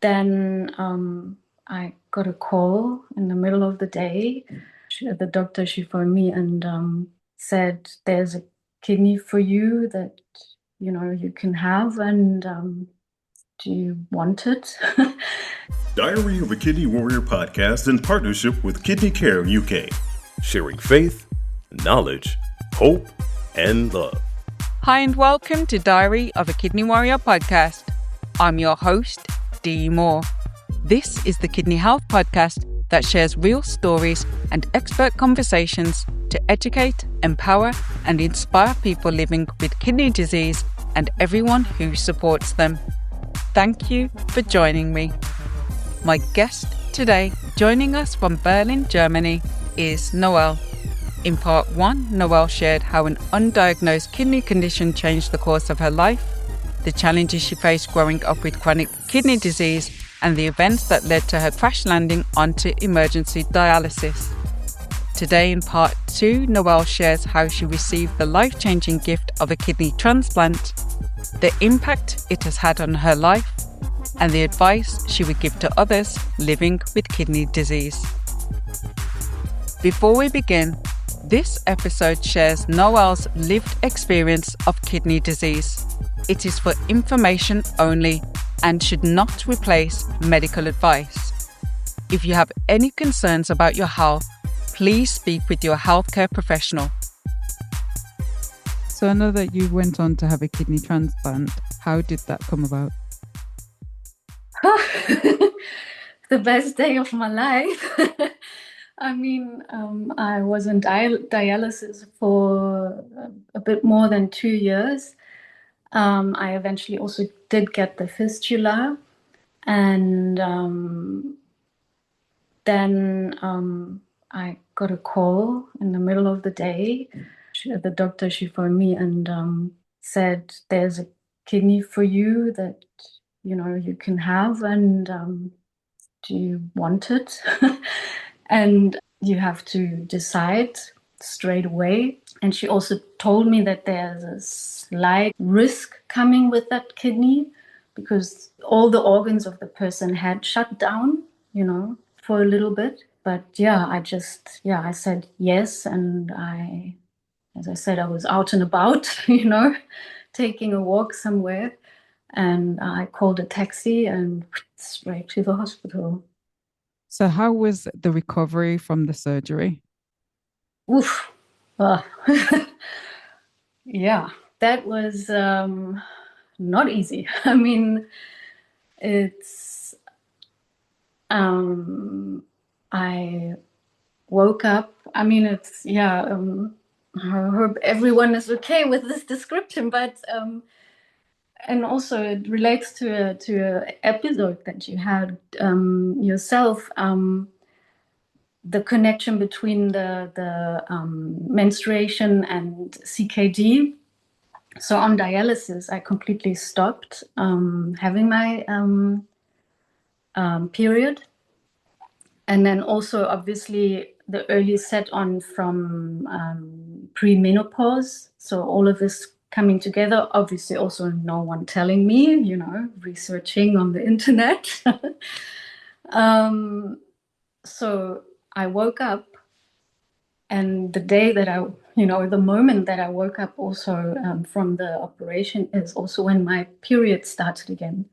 Then I got a call in the middle of the day. The doctor, she phoned me and said, "There's a kidney for you that you can have, and do you want it?" Diary of a Kidney Warrior podcast in partnership with Kidney Care UK, sharing faith, knowledge, hope, and love. Hi and welcome to Diary of a Kidney Warrior podcast. I'm your host, Dee Moore. This is the Kidney Health podcast that shares real stories and expert conversations to educate, empower, and inspire people living with kidney disease and everyone who supports them. Thank you for joining me. My guest today, joining us from Berlin, Germany, is Noël. In part 1, Noël shared how an undiagnosed kidney condition changed the course of her life, the challenges she faced growing up with chronic kidney disease, and the events that led to her crash landing onto emergency dialysis. Today in part 2, Noël shares how she received the life-changing gift of a kidney transplant, the impact it has had on her life, and the advice she would give to others living with kidney disease. Before we begin, this episode shares Noël's lived experience of kidney disease. It is for information only and should not replace medical advice. If you have any concerns about your health, please speak with your healthcare professional. So I know that you went on to have a kidney transplant. How did that come about? The best day of my life. I mean, I was in dialysis for a bit more than 2 years. I eventually also did get the fistula, and then I got a call in the middle of the day. The doctor, she phoned me and said, "There's a kidney for you that you can have, and do you want it?" And you have to decide straight away. And she also told me that there's a slight risk coming with that kidney because all the organs of the person had shut down, for a little bit. But I said yes. And as I said, I was out and about, taking a walk somewhere. And I called a taxi and straight to the hospital. So how was the recovery from the surgery? Oof. Yeah, that was not easy. I mean, it's I woke up. I mean, I hope everyone is okay with this description, but and also it relates to a episode that you had yourself. The connection between the menstruation and CKD. So on dialysis, I completely stopped having my period. And then also, obviously, the early set on from pre-menopause. So all of this coming together, obviously also no one telling me, researching on the internet. So I woke up, and the moment that I woke up also from the operation is also when my period started again.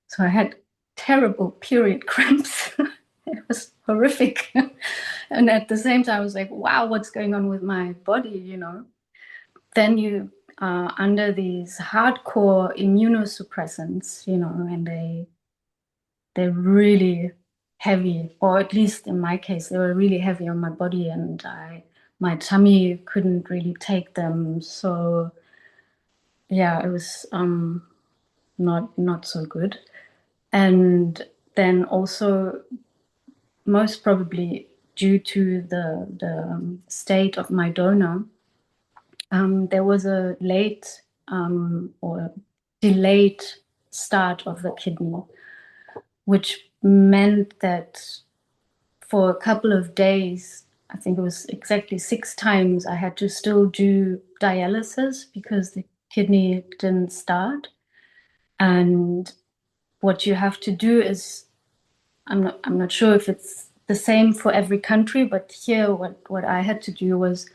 So I had terrible period cramps. It was horrific. And at the same time, I was like, wow, what's going on with my body, Then you are under these hardcore immunosuppressants, and they're really heavy, or at least in my case, they were really heavy on my body, and my tummy couldn't really take them. So yeah, it was not so good. And then also, most probably due to the state of my donor, there was a late or delayed start of the kidney, which meant that for a couple of days, I think it was exactly 6 times, I had to still do dialysis because the kidney didn't start. And what you have to do is, I'm not sure if it's the same for every country, but here what I had to do was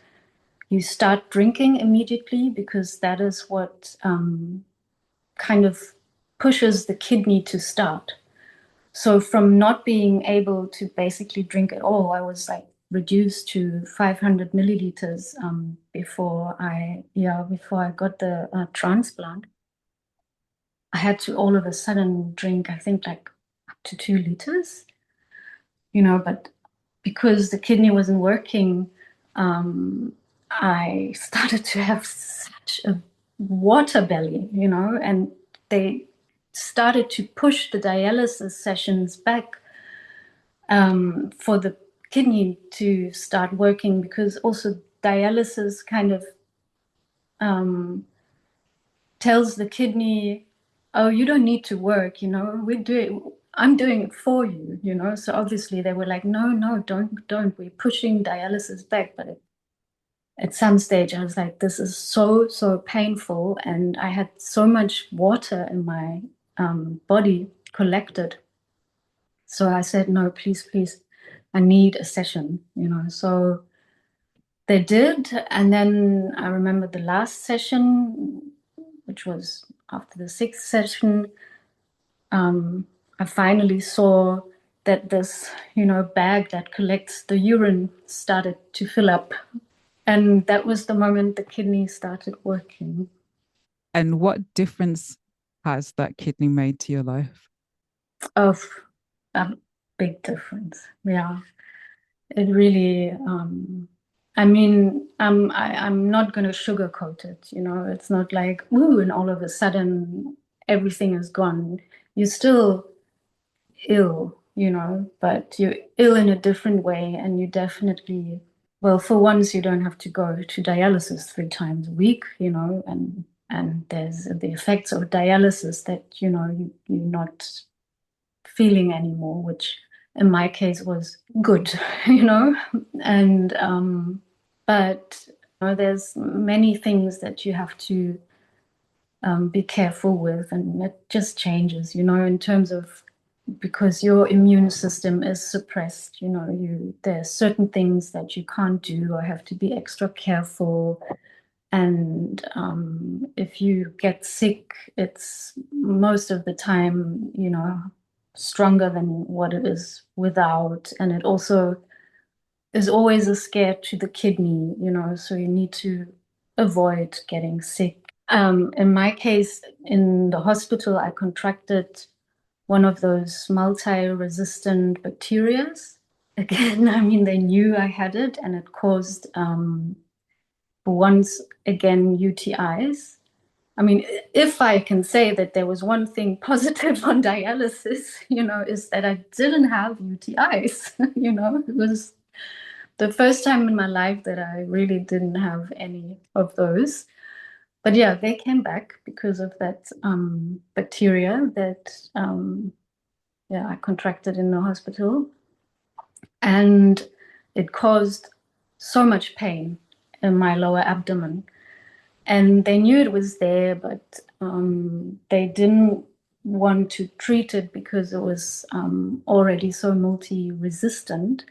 you start drinking immediately, because that is what kind of pushes the kidney to start. So from not being able to basically drink at all, I was like reduced to 500 milliliters before I got the transplant. I had to all of a sudden drink, I think, like up to 2 liters, but because the kidney wasn't working, I started to have such a water belly, and they started to push the dialysis sessions back for the kidney to start working, because also dialysis kind of tells the kidney, oh, you don't need to work, I'm doing it for you, So obviously they were like, no, don't. We're pushing dialysis back. But at some stage I was like, this is so, so painful. And I had so much water in my body collected. So I said, no, please, I need a session, So they did. And then I remember the last session, which was after the sixth session, I finally saw that this, bag that collects the urine started to fill up. And that was the moment the kidney started working. And what difference has that kidney made to your life? Of a big difference. Yeah. It really, I'm not going to sugarcoat it. It's not like, ooh, and all of a sudden everything is gone. You're still ill, but you're ill in a different way. And you definitely, well, for once, you don't have to go to dialysis 3 times a week, and there's the effects of dialysis that, you're not feeling anymore, which in my case was good, and but there's many things that you have to be careful with, and it just changes, in terms of, because your immune system is suppressed, there's certain things that you can't do or have to be extra careful. And if you get sick, it's most of the time, stronger than what it is without. And it also is always a scare to the kidney, so you need to avoid getting sick. In my case, in the hospital, I contracted one of those multi-resistant bacteria. Again, they knew I had it, and it caused, once again, UTIs. If I can say that there was one thing positive on dialysis, is that I didn't have UTIs. It was the first time in my life that I really didn't have any of those. But yeah, they came back because of that bacteria that I contracted in the hospital. And it caused so much pain in my lower abdomen. And they knew it was there, but they didn't want to treat it because it was already so multi-resistant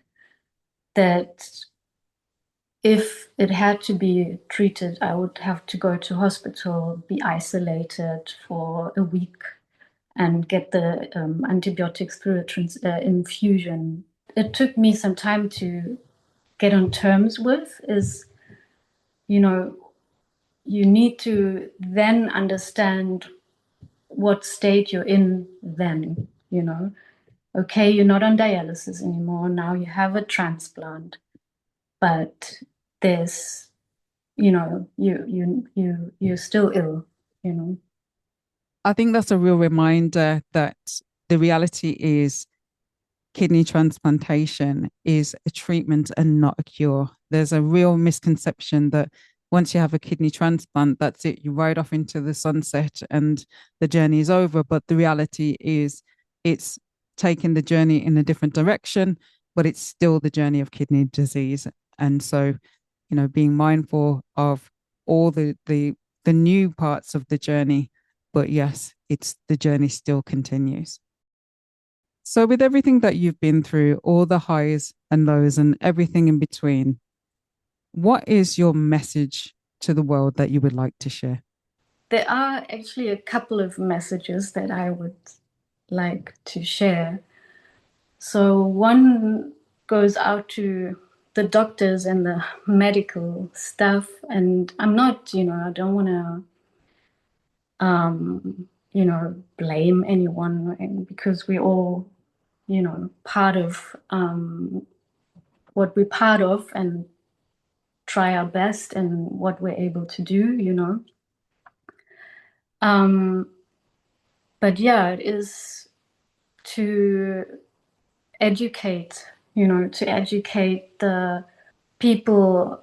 that if it had to be treated, I would have to go to hospital, be isolated for a week, and get the antibiotics through a infusion. It took me some time to get on terms with is, you need to then understand what state you're in then, Okay, you're not on dialysis anymore. Now you have a transplant, but there's, you're still ill, I think that's a real reminder that the reality is kidney transplantation is a treatment and not a cure. There's a real misconception that once you have a kidney transplant, that's it, you ride off into the sunset and the journey is over. But the reality is it's taking the journey in a different direction, but it's still the journey of kidney disease. And so, being mindful of all the new parts of the journey But yes, the journey still continues. So, with everything that you've been through, all the highs and lows and everything in between, what is your message to the world that you would like to share? There are actually a couple of messages that I would like to share. So one goes out to the doctors and the medical staff, and I'm not, I don't want to, blame anyone, and because we're all, part of what we're part of, and try our best and what we're able to do. Um, but yeah, it is to educate, to educate the people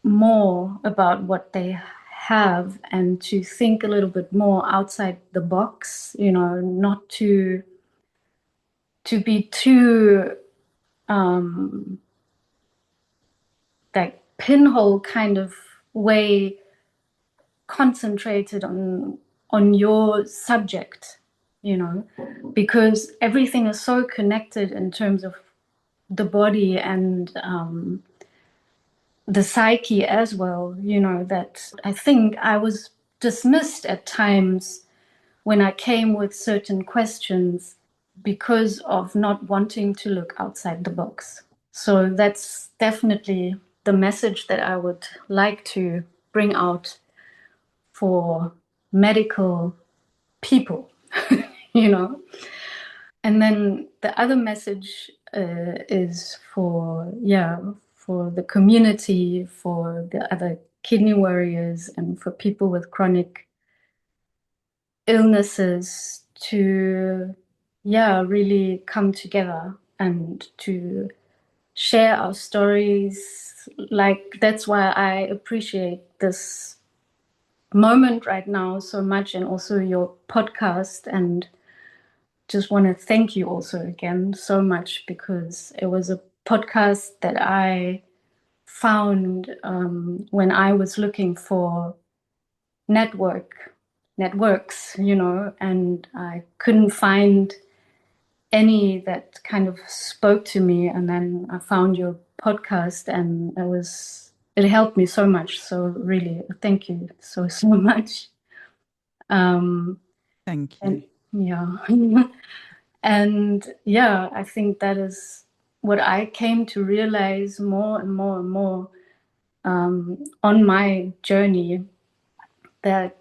more about what they have, and to think a little bit more outside the box, not to be too like pinhole kind of way concentrated on your subject, because everything is so connected in terms of the body and the psyche as well, that I think I was dismissed at times when I came with certain questions because of not wanting to look outside the box. So that's definitely the message that I would like to bring out for medical people, you know. And then the other message is for the community, for the other kidney warriors, and for people with chronic illnesses to, really come together and to share our stories. Like, that's why I appreciate this moment right now so much, and also your podcast, and just want to thank you also again so much, because it was a podcast that I found when I was looking for networks, and I couldn't find any that kind of spoke to me. And then I found your podcast, and it helped me so much. So really, thank you so much. Thank you. And yeah. And yeah, I think that is what I came to realize more and more and more on my journey, that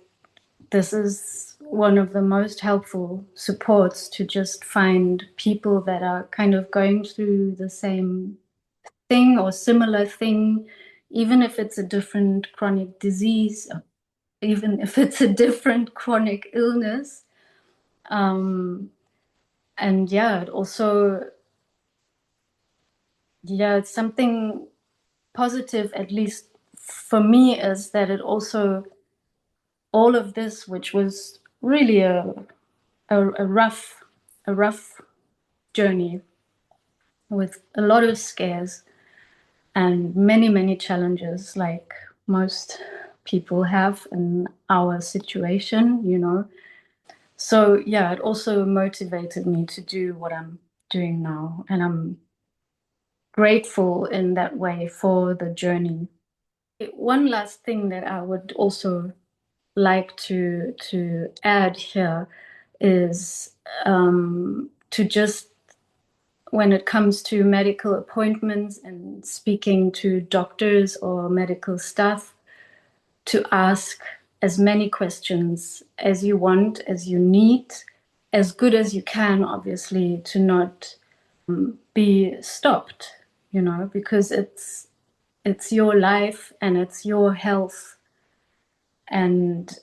this is one of the most helpful supports, to just find people that are kind of going through the same thing or similar thing, even if it's a different chronic disease, even if it's a different chronic illness. And yeah, it also, it's something positive, at least for me, is that it also, all of this, which was really a rough journey with a lot of scares and many challenges, like most people have in our situation. So yeah, it also motivated me to do what I'm doing now, and I'm grateful in that way for the journey. One last thing that I would also like to add here is to just, when it comes to medical appointments and speaking to doctors or medical staff, to ask as many questions as you want, as you need, as good as you can, obviously, to not be stopped, because it's your life and it's your health. And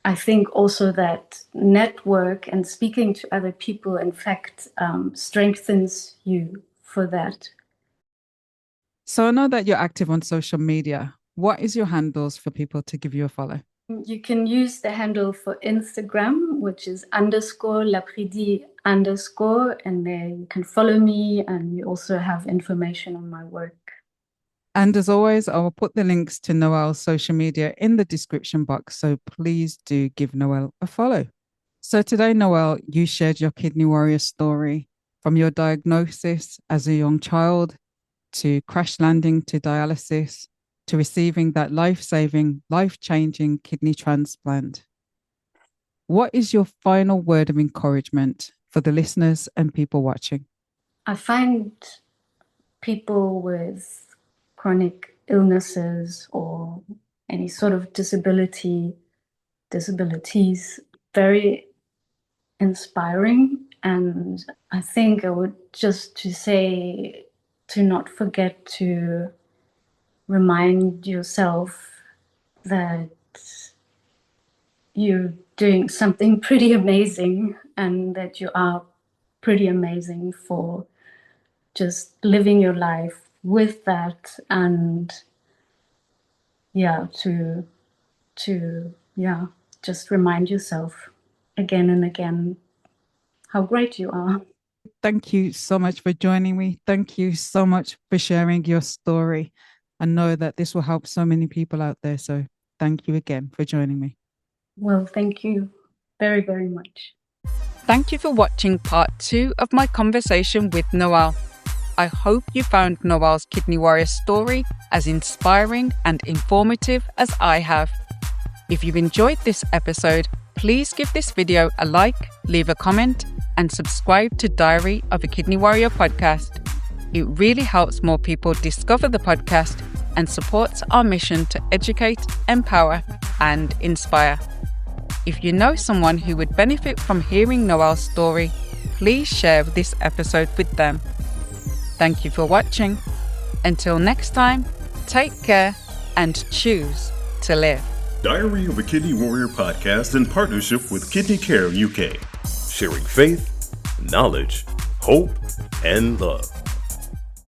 I think also that network and speaking to other people, in fact, strengthens you for that. So I know that you're active on social media. What is your handles for people to give you a follow? You can use the handle for Instagram, which is _Lapridi_, and there you can follow me, and you also have information on my work. And as always, I will put the links to Noel's social media in the description box. So please do give Noel a follow. So today, Noel, you shared your Kidney Warrior story from your diagnosis as a young child to crash landing to dialysis to receiving that life-saving, life-changing kidney transplant. What is your final word of encouragement for the listeners and people watching? I find people with chronic illnesses or any sort of disabilities very inspiring, and I think I would just to say to not forget to remind yourself that you're doing something pretty amazing and that you are pretty amazing for just living your life with that, and just remind yourself again and again how great you are. Thank you so much for joining me. Thank you so much for sharing your story. I know that this will help so many people out there. So thank you again for joining me. Well, thank you very, very much. Thank you for watching part 2 of my conversation with Noël. I hope you found Noël's Kidney Warrior story as inspiring and informative as I have. If you've enjoyed this episode, please give this video a like, leave a comment, and subscribe to Diary of a Kidney Warrior podcast. It really helps more people discover the podcast and supports our mission to educate, empower, and inspire. If you know someone who would benefit from hearing Noël's story, please share this episode with them. Thank you for watching. Until next time, take care and choose to live. Diary of a Kidney Warrior podcast in partnership with Kidney Care UK, sharing faith, knowledge, hope, and love.